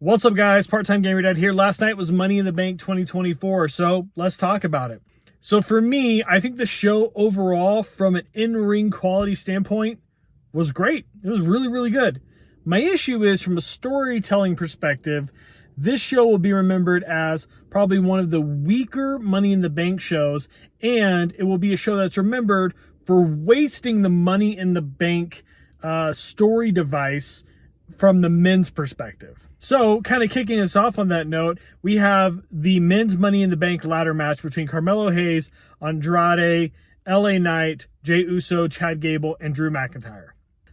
What's up, guys? Part-time Gamer Dad here. Last night was Money in the Bank 2024, so let's talk about it. So for me, I think the show overall, from an in-ring quality standpoint, was great. It was really, really good. My issue is, from a storytelling perspective, this show will be remembered as probably one of the weaker Money in the Bank shows, and it will be a show that's remembered for wasting the Money in the Bank story device from the men's perspective. So, kind of kicking us off on that note, we have the men's Money in the Bank ladder match between Carmelo Hayes, Andrade, LA Knight, Jey Uso, Chad Gable, and Drew McIntyre.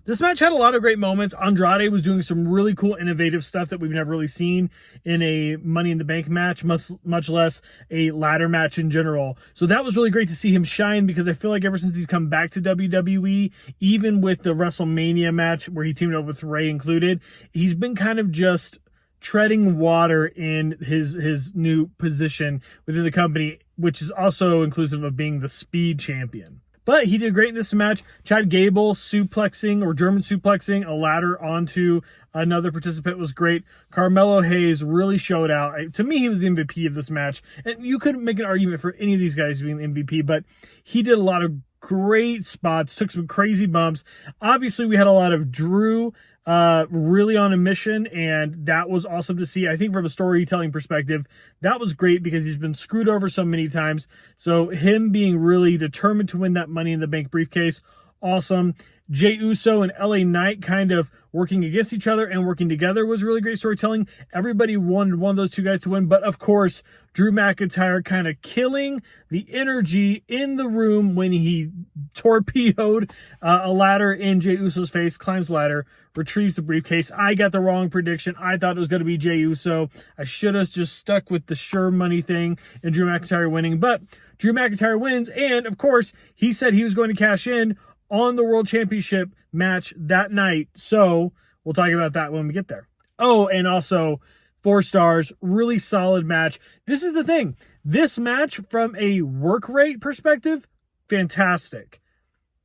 This match had a lot of great moments. Andrade was doing some really cool, innovative stuff that we've never really seen in a Money in the Bank match, much less a ladder match in general. So that was really great to see him shine, because I feel like ever since he's come back to WWE, even with the WrestleMania match where he teamed up with Rey included, he's been kind of just treading water in his new position within the company, which is also inclusive of being the Speed Champion. But he did great in this match. Chad Gable suplexing or German suplexing a ladder onto another participant was great. Carmelo Hayes really showed out. To me, he was the MVP of this match. And you couldn't make an argument for any of these guys being the MVP, but he did a lot of great spots, took some crazy bumps. Obviously, we had a lot of Drew really on a mission, and that was awesome to see. I think from a storytelling perspective, that was great, because he's been screwed over so many times. So him being really determined to win that Money in the Bank briefcase, awesome. Jey Uso and LA Knight kind of working against each other and working together was really great storytelling. Everybody wanted one of those two guys to win, but of course, Drew McIntyre kind of killing the energy in the room when he torpedoed a ladder in Jey Uso's face, climbs the ladder, retrieves the briefcase. I got the wrong prediction. I thought it was going to be Jey Uso. I should have just stuck with the sure money thing and Drew McIntyre winning, but Drew McIntyre wins, and of course, he said he was going to cash in on the World Championship match that night. So we'll talk about that when we get there. Oh, and also 4 stars, really solid match. This is the thing. This match, from a work rate perspective, fantastic.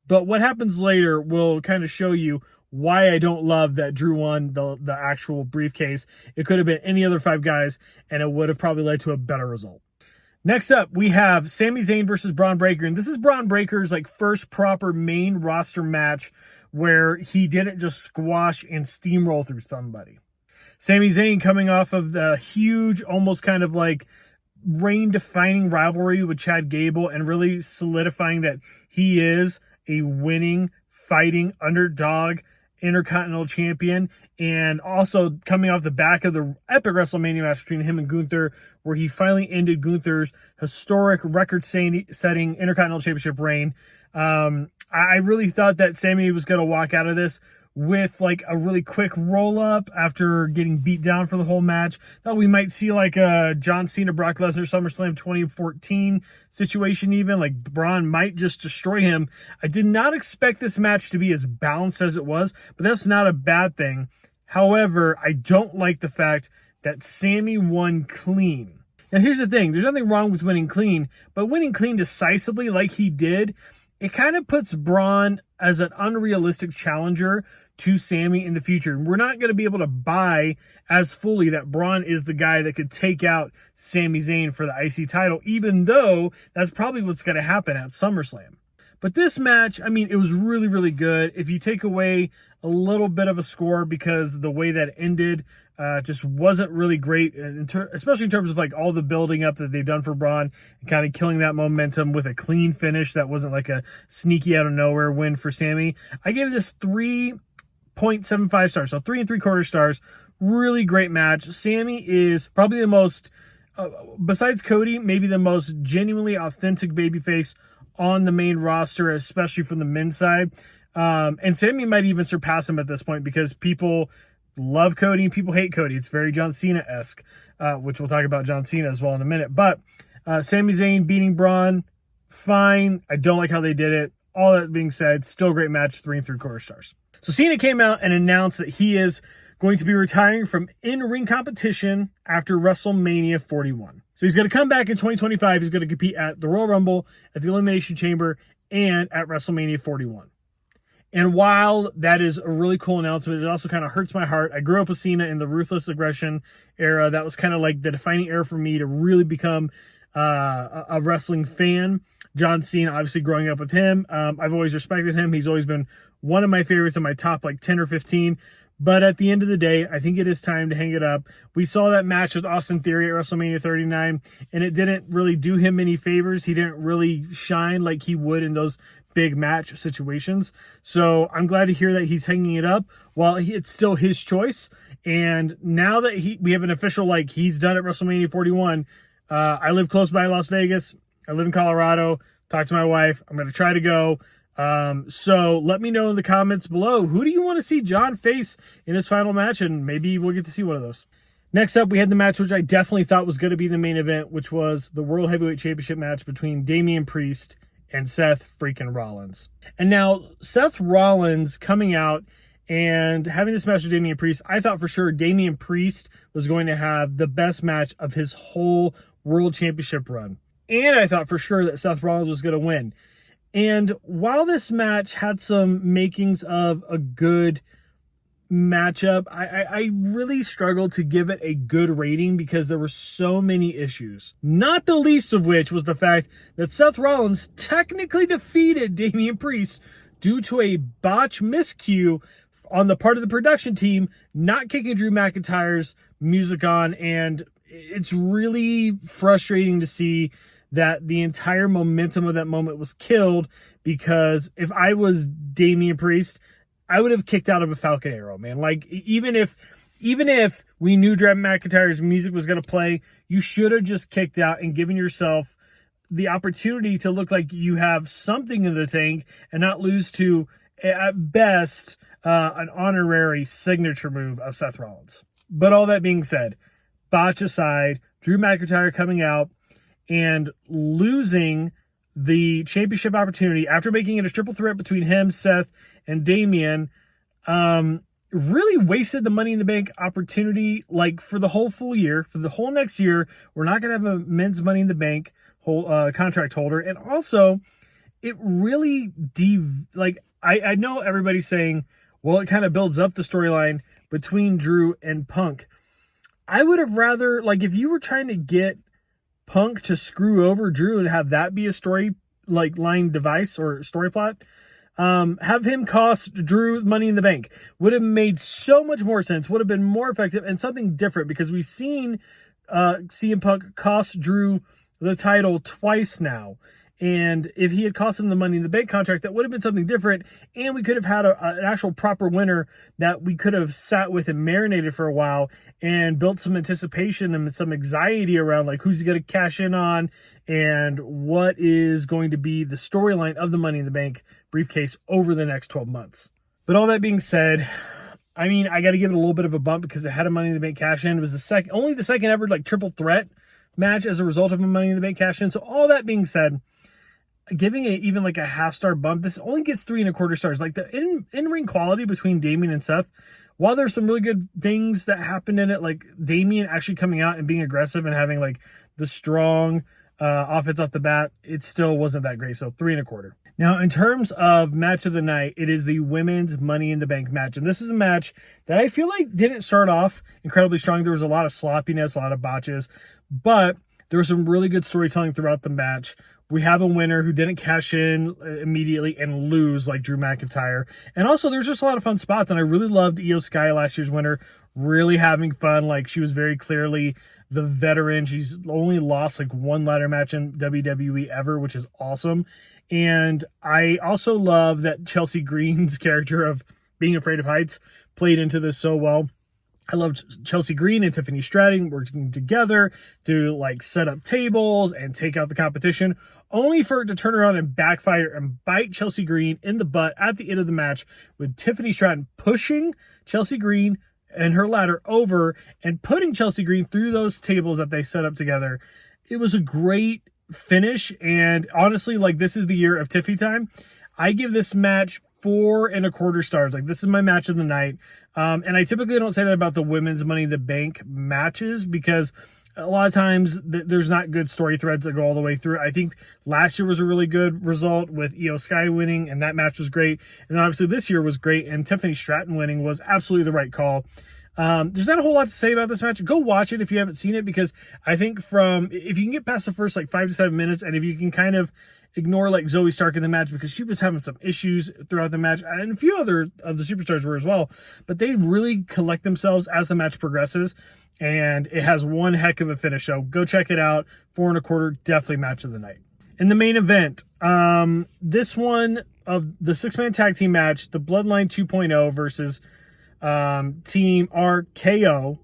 But what happens later will kind of show you why I don't love that Drew won the actual briefcase. It could have been any other 5 guys, and it would have probably led to a better result. Next up, we have Sami Zayn versus Braun Breaker. And this is Braun Breaker's first proper main roster match where he didn't just squash and steamroll through somebody. Sami Zayn coming off of the huge, almost kind of reign-defining rivalry with Chad Gable, and really solidifying that he is a winning, fighting, underdog Intercontinental Champion, and also coming off the back of the epic WrestleMania match between him and Gunther, where he finally ended Gunther's historic record-setting Intercontinental Championship reign. I really thought that Sami was going to walk out of this with a really quick roll-up after getting beat down for the whole match. Thought we might see a John Cena, Brock Lesnar, SummerSlam 2014 situation even. Braun might just destroy him. I did not expect this match to be as balanced as it was, but that's not a bad thing. However, I don't like the fact that Sami won clean. Now, here's the thing. There's nothing wrong with winning clean, but winning clean decisively like he did, it kind of puts Braun as an unrealistic challenger to Sami in the future. We're not going to be able to buy as fully that Braun is the guy that could take out Sami Zayn for the IC title, even though that's probably what's going to happen at SummerSlam. But this match, it was really, really good. If you take away a little bit of a score, because the way that it ended just wasn't really great, especially in terms of all the building up that they've done for Braun and kind of killing that momentum with a clean finish that wasn't a sneaky out of nowhere win for Sami. I gave this 3.75 stars, so 3 3/4 stars. Really great match. Sami is probably the most, besides Cody, maybe the most genuinely authentic babyface on the main roster, especially from the men's side. And Sami might even surpass him at this point, because people love Cody and people hate Cody. It's very John Cena-esque, which we'll talk about John Cena as well in a minute. But Sami Zayn beating Braun, fine. I don't like how they did it. All that being said, still a great match, 3 3/4 stars. So Cena came out and announced that he is going to be retiring from in-ring competition after WrestleMania 41. So he's going to come back in 2025. He's going to compete at the Royal Rumble, at the Elimination Chamber, and at WrestleMania 41. And while that is a really cool announcement, it also kind of hurts my heart. I grew up with Cena in the Ruthless Aggression era. That was kind of like the defining era for me to really become a wrestling fan. John Cena, obviously growing up with him, I've always respected him. He's always been one of my favorites in my top like 10 or 15. But at the end of the day, I think it is time to hang it up. We saw that match with Austin Theory at WrestleMania 39, and it didn't really do him any favors. He didn't really shine like he would in those big match situations. So I'm glad to hear that he's hanging it up while it's still his choice. And now that we have an official, like, he's done at WrestleMania 41, I live close by Las Vegas. I live in Colorado. Talk to my wife. I'm going to try to go. So let me know in the comments below, who do you want to see John face in his final match? And maybe we'll get to see one of those. Next up, we had the match, which I definitely thought was going to be the main event, which was the World Heavyweight Championship match between Damian Priest and Seth freaking Rollins. And now Seth Rollins coming out and having this match with Damian Priest, I thought for sure Damian Priest was going to have the best match of his whole World Championship run. And I thought for sure that Seth Rollins was going to win. And while this match had some makings of a good matchup, I really struggled to give it a good rating because there were so many issues. Not the least of which was the fact that Seth Rollins technically defeated Damian Priest due to a botch miscue on the part of the production team, not kicking Drew McIntyre's music on. And it's really frustrating to see that the entire momentum of that moment was killed, because if I was Damian Priest, I would have kicked out of a Falcon Arrow, man. Like, even if we knew Drew McIntyre's music was going to play, you should have just kicked out and given yourself the opportunity to look like you have something in the tank and not lose to, at best, an honorary signature move of Seth Rollins. But all that being said, botch aside, Drew McIntyre coming out and losing the championship opportunity after making it a triple threat between him, Seth, and Damian, really wasted the Money in the Bank opportunity, like, for the whole full year. For the whole next year, we're not going to have a men's Money in the Bank contract holder. And also, it really, I know everybody's saying, well, it kind of builds up the storyline between Drew and Punk. I would have rather, like, if you were trying to get Punk to screw over Drew and have that be a story, like, line device or story plot, have him cost Drew Money in the Bank. Would have made so much more sense, would have been more effective and something different, because we've seen CM Punk cost Drew the title twice now. And if he had cost him the Money in the Bank contract, that would have been something different. And we could have had an actual proper winner that we could have sat with and marinated for a while and built some anticipation and some anxiety around, like, who's he going to cash in on and what is going to be the storyline of the Money in the Bank briefcase over the next 12 months. But all that being said, I mean, I got to give it a little bit of a bump because it had a Money in the Bank cash in. It was only the second ever, like, triple threat match as a result of a Money in the Bank cash in. So all that being said, giving it even like a half-star bump, this only gets 3.25 stars. Like, the in-ring quality between Damian and Seth, while there's some really good things that happened in it, like Damian actually coming out and being aggressive and having, like, the strong offense off the bat, it still wasn't that great. So 3.25. Now, in terms of match of the night, it is the women's Money in the Bank match. And this is a match that I feel like didn't start off incredibly strong. There was a lot of sloppiness, a lot of botches, but there was some really good storytelling throughout the match. We have a winner who didn't cash in immediately and lose, like Drew McIntyre. And also, there's just a lot of fun spots. And I really loved Io Sky, last year's winner, really having fun. Like, she was very clearly the veteran. She's only lost like one ladder match in WWE ever, which is awesome. And I also love that Chelsea Green's character of being afraid of heights played into this so well. I loved Chelsea Green and Tiffany Stratton working together to, like, set up tables and take out the competition, only for it to turn around and backfire and bite Chelsea Green in the butt at the end of the match, with Tiffany Stratton pushing Chelsea Green and her ladder over and putting Chelsea Green through those tables that they set up together. It was a great finish, and honestly, like, this is the year of Tiffy time. I give this match 4.25 stars. Like, this is my match of the night. And I typically don't say that about the women's Money in the Bank matches, because a lot of times there's not good story threads that go all the way through. I think last year was a really good result with Io Sky winning, and that match was great. And obviously this year was great, and Tiffany Stratton winning was absolutely the right call. There's not a whole lot to say about this match. Go watch it if you haven't seen it, because I think if you can get past the first like 5 to 7 minutes, and if you can kind of ignore like Zoe Stark in the match, because she was having some issues throughout the match, and a few other of the superstars were as well, but they really collect themselves as the match progresses, and it has one heck of a finish. So go check it out. 4 1/4, definitely match of the night. In the main event, this one of the 6-man tag team match, the Bloodline 2.0 versus Team RKO,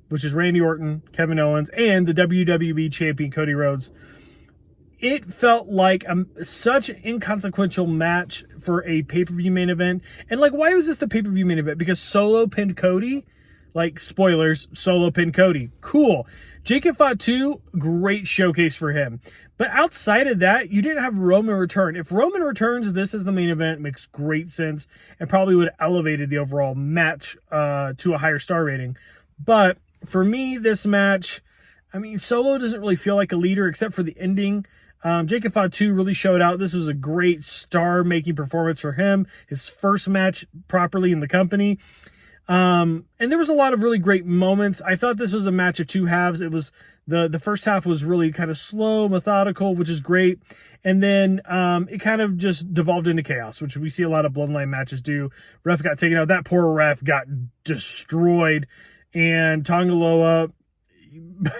which is Randy Orton, Kevin Owens, and the WWE champion Cody Rhodes. It felt like such an inconsequential match for a pay-per-view main event. And like, why was this the pay-per-view main event? Because Solo pinned Cody? Like, spoilers, Solo pinned Cody. Cool. Jacob Fatu, great showcase for him. But outside of that, you didn't have Roman return. If Roman returns, this is the main event. Makes great sense, and probably would have elevated the overall match to a higher star rating. But for me, this match, I mean, Solo doesn't really feel like a leader except for the ending. Jacob Fatu really showed out. This was a great star-making performance for him. His first match properly in the company. And there was a lot of really great moments. I thought this was a match of two halves. It was the first half was really kind of slow, methodical, which is great. And then it kind of just devolved into chaos, which we see a lot of Bloodline matches do. Ref got taken out. That poor ref got destroyed. And Tongaloa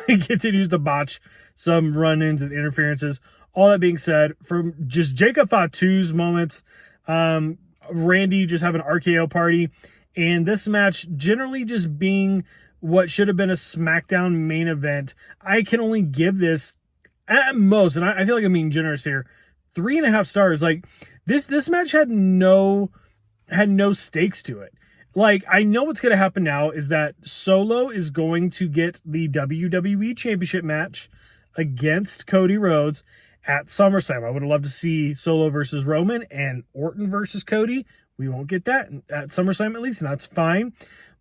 continues to botch some run-ins and interferences. All that being said, from just Jacob Fatu's moments, Randy just having an RKO party, and this match generally just being what should have been a SmackDown main event, I can only give this at most, and I feel like I'm being generous here, 3.5 stars. Like, this match had no stakes to it. Like, I know what's going to happen now is that Solo is going to get the WWE Championship match against Cody Rhodes at SummerSlam. I would have loved to see Solo versus Roman and Orton versus Cody. We won't get that at SummerSlam, at least, and that's fine.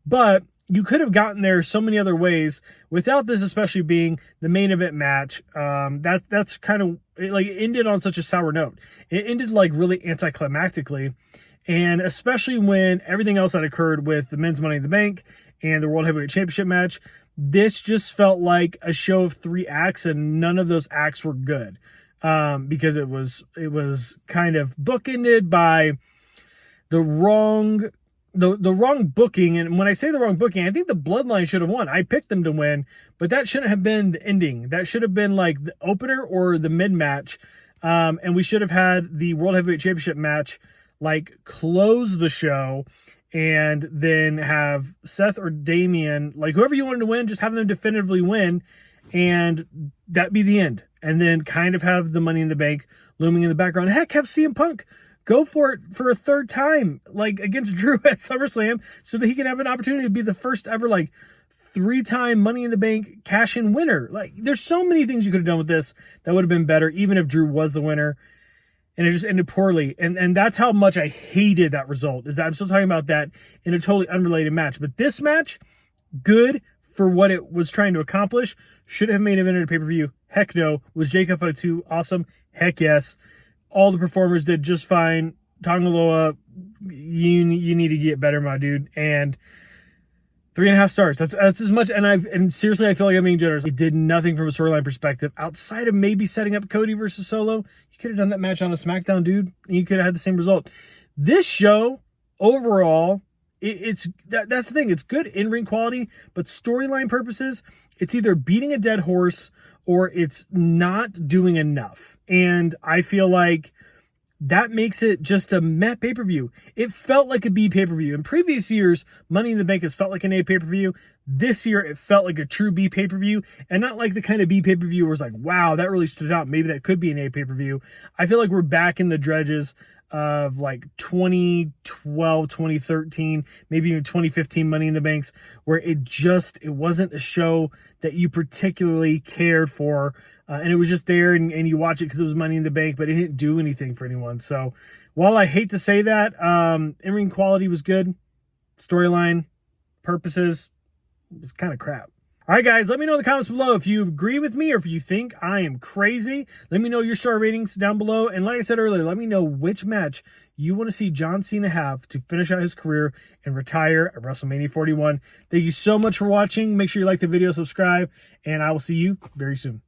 But you could have gotten there so many other ways without this, especially being the main event match. That's kind of like, it ended on such a sour note. It ended like really anticlimactically. And especially when everything else that occurred with the men's Money in the Bank and the World Heavyweight Championship match, this just felt like a show of 3 acts, and none of those acts were good, because it was kind of bookended by the wrong booking. And when I say the wrong booking, I think the Bloodline should have won. I picked them to win, but that shouldn't have been the ending. That should have been like the opener or the mid match, and we should have had the World Heavyweight Championship match like close the show, and then have Seth or Damian, like whoever you wanted to win, just have them definitively win, and that be the end. And then kind of have the Money in the Bank looming in the background. Heck, have CM Punk go for it for a 3rd time, like against Drew at SummerSlam, so that he can have an opportunity to be the first ever like 3-time Money in the Bank cash-in winner. Like, there's so many things you could have done with this that would have been better, even if Drew was the winner. And it just ended poorly. And that's how much I hated that result, is that I'm still talking about that in a totally unrelated match. But this match, good for what it was trying to accomplish. Should have main evented a pay-per-view. Heck no. Was Jacob Fatu awesome? Heck yes. All the performers did just fine. Tongaloa, you need to get better, my dude. And 3.5 stars. That's as much. And seriously, I feel like I'm being generous. It did nothing from a storyline perspective outside of maybe setting up Cody versus Solo. You could have done that match on a SmackDown, dude, and you could have had the same result. This show overall, that's the thing. It's good in-ring quality, but storyline purposes, it's either beating a dead horse or it's not doing enough. And I feel like that makes it just a meh pay-per-view. It felt like a B pay-per-view. In previous years, Money in the Bank has felt like an A pay-per-view. This year, it felt like a true B pay-per-view, and not like the kind of B pay-per-view where it's like, wow, that really stood out. Maybe that could be an A pay-per-view. I feel like we're back in the dredges of like 2012, 2013, maybe even 2015 Money in the Banks, where it wasn't a show that you particularly cared for. And it was just there, and you watch it because it was Money in the Bank, but it didn't do anything for anyone. So while I hate to say that, in-ring quality was good. Storyline purposes was kind of crap. All right, guys, let me know in the comments below if you agree with me or if you think I am crazy. Let me know your star ratings down below. And like I said earlier, let me know which match you want to see John Cena have to finish out his career and retire at WrestleMania 41. Thank you so much for watching. Make sure you like the video, subscribe, and I will see you very soon.